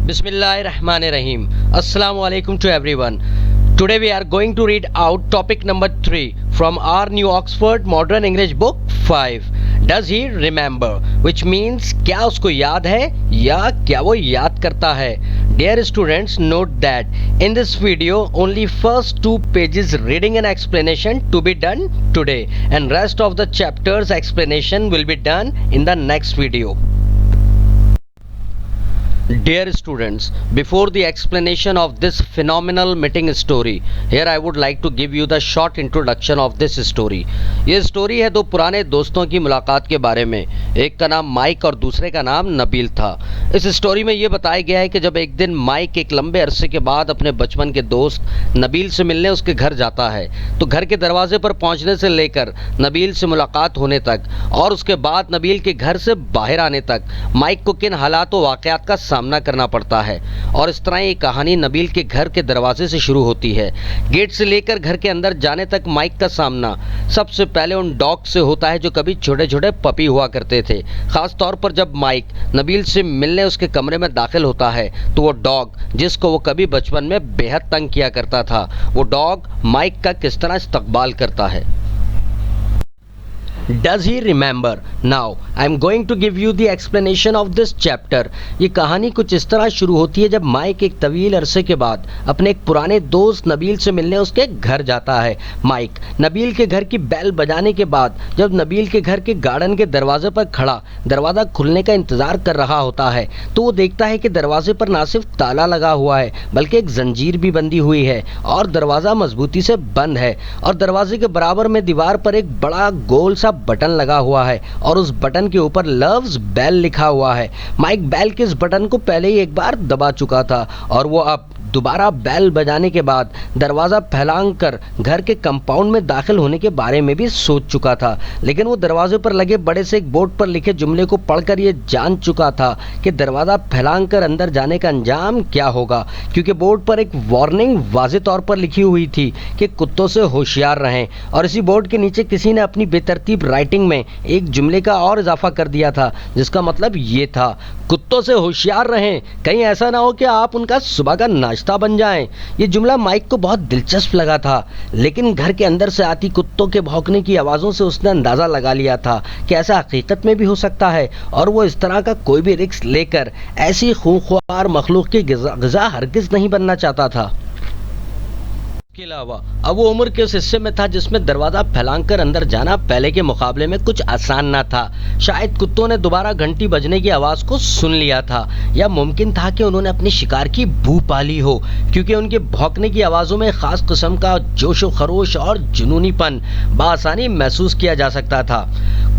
Bismillahirrahmanirrahim. Assalamu alaikum to everyone. Today we are going to read out topic number 3 from our New Oxford Modern English book 5. Does he remember? Which means क्या उसको याद है या क्या वो याद करता है? Dear students, note that in this video only first 2 pages reading and explanation to be done today, and rest of the chapters explanation will be done in the next video. Dear students, before the explanation of this phenomenal meeting story, here I would like to give you the short introduction of this story. ये story है दो पुराने दोस्तों की मुलाकात के बारे में. एक का नाम माइक और दूसरे का नाम नबील था. इस स्टोरी में ये बताया गया है कि जब एक दिन माइक एक लंबे अरसे के बाद अपने बचपन के दोस्त नबील से मिलने उसके घर जाता है, तो घर के दरवाजे पर पहुंचने से लेकर नबील से मुलाकात होने तक और उसके बाद नबील के घर से बाहर आने तक माइक को किन हालात व वाक़यात का सामना करना पड़ता है. और इस तरह ये कहानी नबील के घर के दरवाजे से शुरू होती है. गेट से लेकर घर के अंदर जाने तक माइक का सामना सबसे पहले उन डॉग से होता है जो कभी छोटे छोटे पपी हुआ करते थे. खास तौर पर जब माइक नबील से मिलने उसके कमरे में दाखिल होता है तो वो डॉग जिसको वो कभी बचपन में बेहद तंग किया करता था, वो डॉग माइक का किस तरह इस्तकबाल करता है. Does he remember? Now I am going to give you the explanation of this chapter. ये कहानी कुछ इस तरह शुरू होती है जब माइक एक तवील अरसे के बाद अपने एक पुराने दोस्त नबील से मिलने उसके घर जाता है. माइक नबील के घर की बेल बजाने के बाद जब नबील के घर के गार्डन के दरवाजे पर खड़ा दरवाज़ा खुलने का इंतज़ार कर रहा होता है तो वो देखता है कि दरवाजे पर ना सिर्फ ताला लगा हुआ है बल्कि एक जंजीर भी बंधी हुई है और दरवाज़ा मजबूती से बंद है. और दरवाजे के बराबर में दीवार पर एक बड़ा गोल सा बटन लगा हुआ है और उस बटन के ऊपर लव्स बेल लिखा हुआ है. माइक बेल के इस बटन को पहले ही एक बार दबा चुका था और वो अब दोबारा बेल बजाने के बाद दरवाज़ा फैलांग कर घर के कंपाउंड में दाखिल होने के बारे में भी सोच चुका था. लेकिन वो दरवाजे पर लगे बड़े से एक बोर्ड पर लिखे जुमले को पढ़कर ये जान चुका था कि दरवाज़ा फैलांग कर अंदर जाने का अंजाम क्या होगा, क्योंकि बोर्ड पर एक वार्निंग वाज़े तौर पर लिखी हुई थी कि कुत्तों से होशियार रहें. और इसी बोर्ड के नीचे किसी ने अपनी बेतरतीब राइटिंग में एक जुमले का और इजाफा कर दिया था जिसका मतलब ये था, कुत्तों से होशियार रहें, कहीं ऐसा ना हो कि आप उनका सुबह का नाश्ता बन जाएं. ये जुमला माइक को बहुत दिलचस्प लगा था, लेकिन घर के अंदर से आती कुत्तों के भौंकने की आवाज़ों से उसने अंदाज़ा लगा लिया था कि ऐसा हकीकत में भी हो सकता है और वो इस तरह का कोई भी रिस्क लेकर ऐसी खूंखार मखलूक की ग़िज़ा हरगिज़ नहीं बनना चाहता था. के अलावा अब वो उम्र के उस हिस्से में था जिसमें दरवाज़ा फैलांकर अंदर जाना पहले के मुकाबले में कुछ आसान ना था. शायद कुत्तों ने दोबारा घंटी बजने की आवाज़ को सुन लिया था या मुमकिन था कि उन्होंने अपने शिकार की बू पाली हो, क्योंकि उनके भौंकने की आवाज़ों में ख़ास किस्म का जोश व खरोश और जुनूनीपन बआसानी महसूस किया जा सकता था.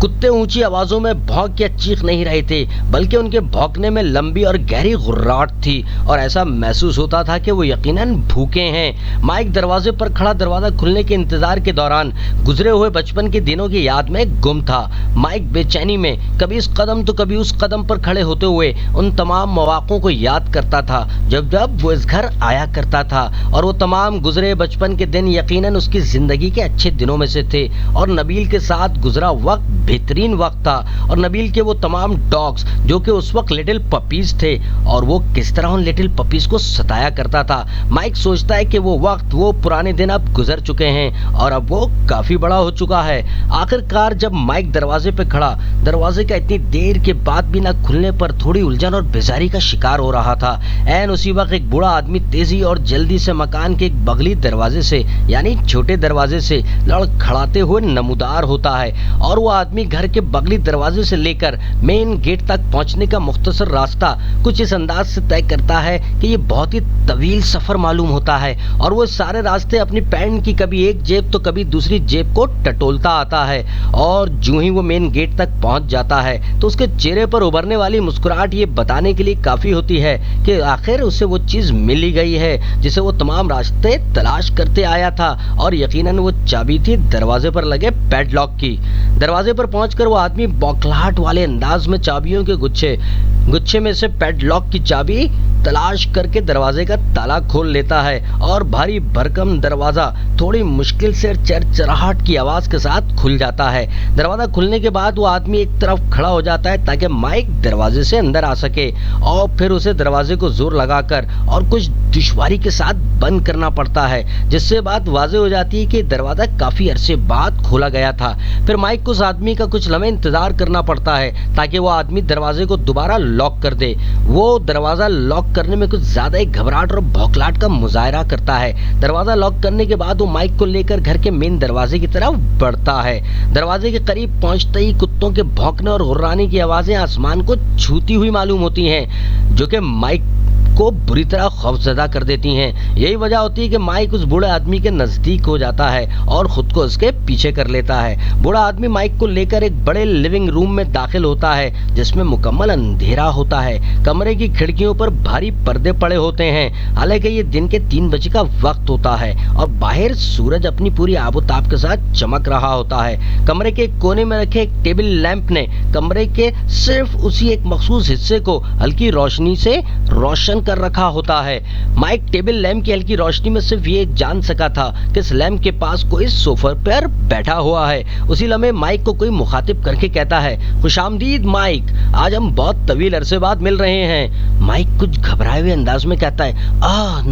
कुत्ते ऊंची आवाज़ों में भौंक या चीख नहीं रहे थे बल्कि उनके भौंकने में लंबी और गहरी गुर्राहट थी और ऐसा महसूस होता था कि वो यकीनन भूखे हैं. माइक दरवाजे पर खड़ा दरवाज़ा खुलने के इंतज़ार के दौरान गुजरे हुए बचपन के दिनों की याद में गुम था. माइक बेचैनी में कभी इस कदम तो कभी उस कदम पर खड़े होते हुए उन तमाम मौक़ों को याद करता था जब जब वो इस घर आया करता था, और वो तमाम गुजरे बचपन के दिन यकीनन उसकी ज़िंदगी के अच्छे दिनों में से थे और नबील के साथ गुजरा वक्त बेहतरीन वक्त था. और नबील के वो तमाम डॉग्स जो कि उस वक्त लिटिल पपीज़ थे और वो किस तरह उन लिटिल पपीज़ को सताया करता था. माइक सोचता है कि वो वक्त वो पुराने दिन अब गुजर चुके हैं और अब वो काफ़ी बड़ा हो चुका है. आखिरकार जब माइक दरवाजे पे खड़ा दरवाजे का इतनी देर के बाद भी ना खुलने पर थोड़ी उलझन और बेजारी का शिकार हो रहा था. ऐन उसी वक्त एक बूढ़ा आदमी तेजी और जल्दी से मकान के एक बगली दरवाजे से यानी छोटे दरवाजे से लड़खड़ाते हुए नमूदार होता है और वो आदमी घर के बगली दरवाजे से लेकर मेन गेट तक पहुंचने का मुख्तसर रास्ता कुछ इस अंदाज से तय करता है कि ये बहुत ही तवील सफ़र मालूम होता है और वो सारे रास्ते अपनी पैंट की कभी एक जेब तो कभी दूसरी जेब को टटोलता आता है. और जो ही वो मेन गेट तक पहुंच जाता है तो उसके चेहरे पर उभरने वाली मुस्कुराहट ये बताने के लिए काफ़ी होती है कि आखिर उसे वो चीज़ मिल ही गई है जिसे वो तमाम रास्ते तलाश करते आया था, और यकीनन वो चाबी थी दरवाजे पर लगे पैडलॉक की. दरवाजे पर पहुंचकर वो आदमी बौखलाहट वाले अंदाज में चाबियों के गुच्छे में से पैडलॉक की चाबी तलाश करके दरवाजे का ताला खोल लेता है और भारी भरकम कम दरवाजा थोड़ी मुश्किल से चरचराहट की आवाज के साथ खुल जाता है। दरवाजा खुलने के बाद वो आदमी एक तरफ खड़ा हो जाता है ताकि माइक दरवाजे से अंदर आ सके और फिर उसे दरवाजे को जोर लगाकर और कुछ दुश्वारी के साथ बंद करना पड़ता है, जिससे बात वाज़ेह हो जाती है कि दरवाजा काफी अरसे बाद खोला गया था। फिर माइक को उस आदमी का कुछ लम्हे इंतजार करना पड़ता है ताकि वो आदमी दरवाजे को दोबारा लॉक कर दे। वो दरवाजा लॉक करने में कुछ ज्यादा ही घबराहट और भौखलाहट का मुजाहरा करता है। दरवाजा लॉक करने के बाद वो माइक को लेकर घर के मेन दरवाजे की तरफ बढ़ता है। दरवाजे के करीब पहुंचते ही कुत्तों के भौंकने और गुर्राने की आवाजें आसमान को छूती हुई मालूम होती हैं, जो कि माइक को बुरी तरह खौफजदा कर देती हैं। यही वजह होती है कि माइक उस बूढ़े आदमी के नजदीक हो जाता है और खुद को उसके पीछे कर लेता है। बूढ़ा आदमी माइक को लेकर एक बड़े लिविंग रूम में दाखिल होता है जिसमें मुकम्मल अंधेरा होता है। कमरे की खिड़कियों पर भारी पर्दे पड़े होते हैं। हालांकि ये दिन के 3 बजे का वक्त होता है और बाहर सूरज अपनी पूरी आबोताब के साथ चमक रहा होता है। कमरे के कोने में रखे एक टेबल लैंप ने कमरे के सिर्फ उसी एक मखसूस हिस्से को हल्की रोशनी से रोशन कर रखा होता है। माइक टेबल लैंप की हल्की रोशनी में सिर्फ ये जान सका था कि इस लैंप के पास कोई सोफे पर बैठा हुआ है। उसी लम्हे माइक को कोई मुखातिब करके कहता है, खुशामदीद माइक, आज हम बहुत तवील अरसे बाद मिल रहे हैं। माइक कुछ घबराए हुए अंदाज में कहता है,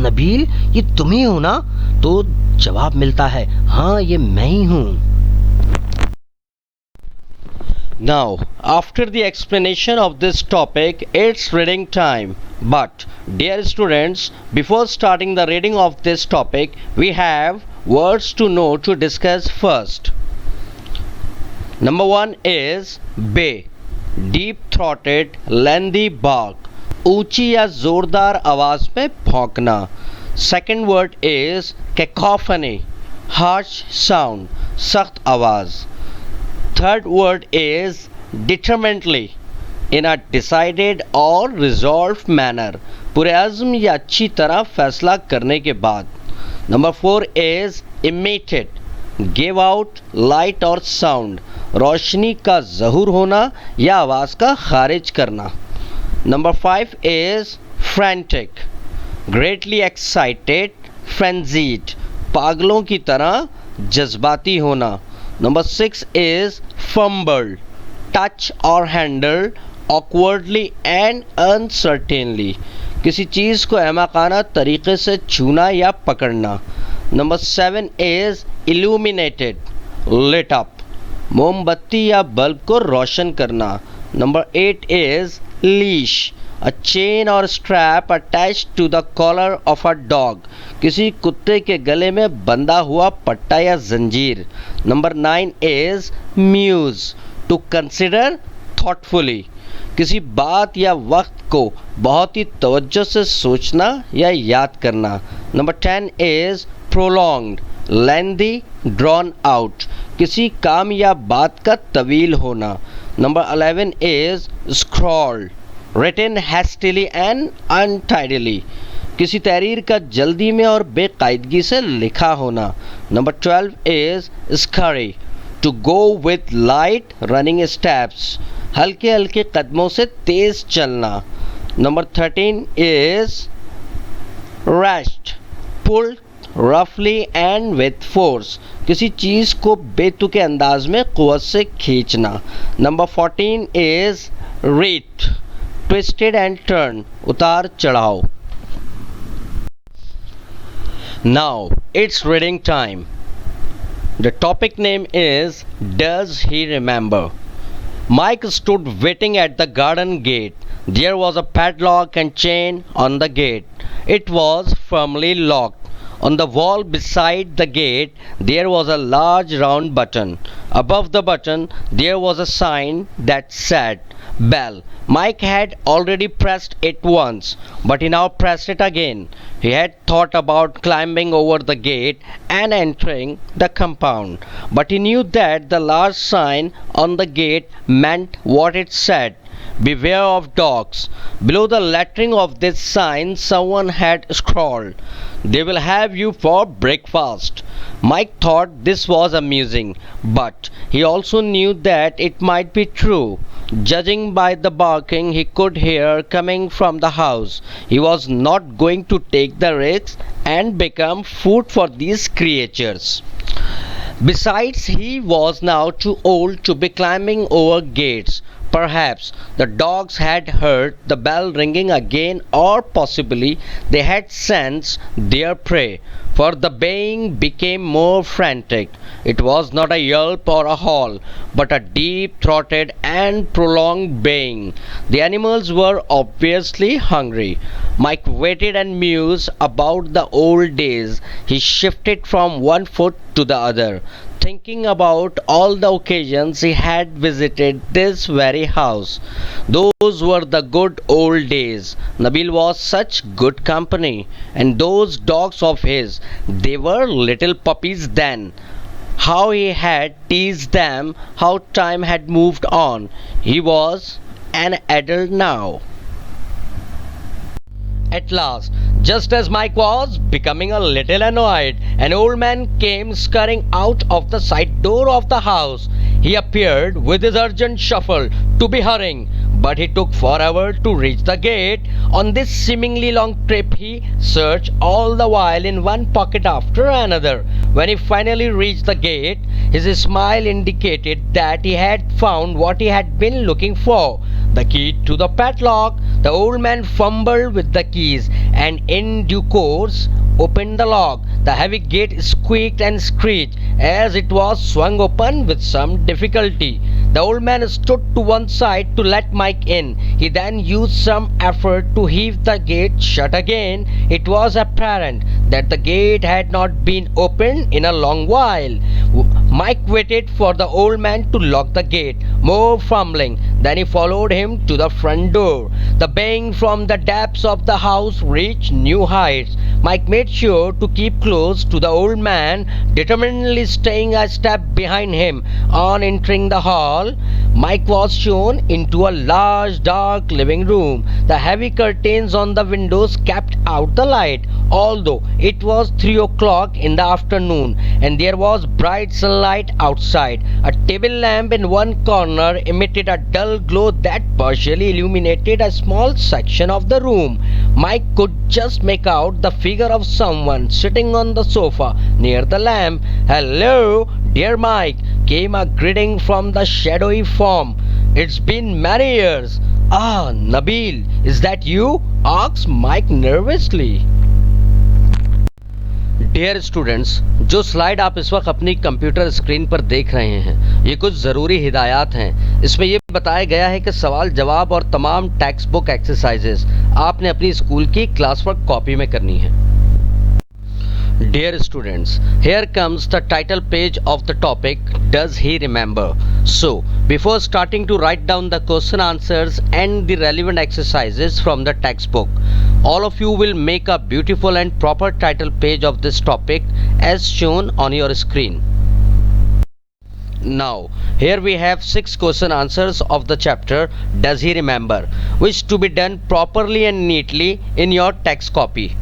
नबील, ये तुम ही हो ना? तो जवाब मिलता है, हाँ, ये मैं ही हूँ। Now, after the explanation of this topic, it's reading time. But, dear students, before starting the reading of this topic, we have words to know to discuss first. Number 1 is bay, deep-throated, lengthy bark, ऊंची या जोरदार आवाज में भौंकना. Second word is cacophony, harsh sound, सख्त आवाज. Third word is determinedly, in a decided or resolved manner, पूरे अज़्म या अच्छी तरह फैसला करने के बाद. Number 4 is emitted, give out light or sound, रोशनी का ज़हूर होना या आवाज़ का खारिज करना. Number 5 is frantic, greatly excited, frenzied, पागलों की तरह जज्बाती होना. Number 6 is fumbled, touch or handle awkwardly and uncertainly, किसी चीज़ को अहमकाना तरीके से छूना या पकड़ना. Number 7 is illuminated, lit up, मोमबत्ती या बल्ब को रोशन करना. Number 8 is leash, a chain or strap attached to the collar of a dog, किसी कुत्ते के गले में बंधा हुआ पट्टा या जंजीर. Number 9 is muse, to consider thoughtfully, किसी बात या वक्त को बहुत ही तवज्जो से सोचना या याद करना. Number 10 is prolonged, lengthy, drawn out, किसी काम या बात का तवील होना. Number 11 is scrawled, written hastily and untidily, किसी तहरीर का जल्दी में और बेकायदगी से लिखा होना. Number 12 is scurry, to go with light running steps, हल्के हल्के कदमों से तेज चलना. Number 13 is wrenched, pulled roughly and with force, किसी चीज़ को बेतुके अंदाज में क़ुव्वत से खींचना. Number 14 is wreath, twisted and turned, उतार चढ़ाव. Now it's reading time. The topic name is Does He Remember? Mike stood waiting at the garden gate. There was a padlock and chain on the gate. It was firmly locked. On the wall beside the gate there was a large round button. Above the button there was a sign that said Bell. Mike had already pressed it once, but he now pressed it again. He had thought about climbing over the gate and entering the compound, but he knew that the large sign on the gate meant what it said. beware of dogs. Below the lettering of this sign, someone had scrawled, they will have you for breakfast. Mike thought this was amusing, but he also knew that it might be true. Judging by the barking he could hear coming from the house, he was not going to take the risk and become food for these creatures. Besides, he was now too old to be climbing over gates. Perhaps the dogs had heard the bell ringing again, or possibly they had sensed their prey, for the baying became more frantic. It was not a yelp or a howl, but a deep-throated and prolonged baying. The animals were obviously hungry. Mike waited and mused about the old days. He shifted from one foot to the other, thinking about all the occasions he had visited this very house. Those were the good old days. Nabil was such good company. And those dogs of his, they were little puppies then. How he had teased them, how time had moved on. He was an adult now. At last, just as Mike was becoming a little annoyed, an old man came scurrying out of the side door of the house. He appeared with his urgent shuffle to be hurrying, but he took forever to reach the gate. On this seemingly long trip he searched all the while in one pocket after another. When he finally reached the gate, his smile indicated that he had found what he had been looking for, the key to the padlock. The old man fumbled with the keys and in due course opened the lock. The heavy gate squeaked and screeched as it was swung open with some difficulty. The old man stood to one side to let Mike in. He then used some effort to heave the gate shut again. It was apparent that the gate had not been opened in a long while. Mike waited for the old man to lock the gate, more fumbling. Then he followed him to the front door. The baying from the depths of the house reached new heights. Mike made sure to keep close to the old man, determinedly staying a step behind him. On entering the hall, Mike was shown into a large dark living room. The heavy curtains on the windows kept out the light, although it was 3 o'clock in the afternoon and there was bright sunlight outside. A table lamp in one corner emitted a dull glow that partially illuminated a small section of the room. Mike could just make out the figure of someone sitting on the sofa near the lamp. "Hello, dear Mike," came a greeting from the shadowy form. "It's been many years." "Ah, Nabil, is that you?" asked Mike nervously. Dear students, जो slide आप इस वक्त अपनी computer screen पर देख रहे हैं ये कुछ ज़रूरी हिदायत हैं। इसमें ये बताया गया है कि सवाल जवाब और तमाम टेक्स्ट बुक एक्सरसाइजेस आपने अपनी स्कूल की क्लास वर्क कॉपी में करनी है। Dear students, here comes the title page of the topic, Does he remember? So, before starting to write down the question answers and the relevant exercises from the textbook, all of you will make a beautiful and proper title page of this topic as shown on your screen. Now, here we have 6 question answers of the chapter Does he remember, which to be done properly and neatly in your text copy.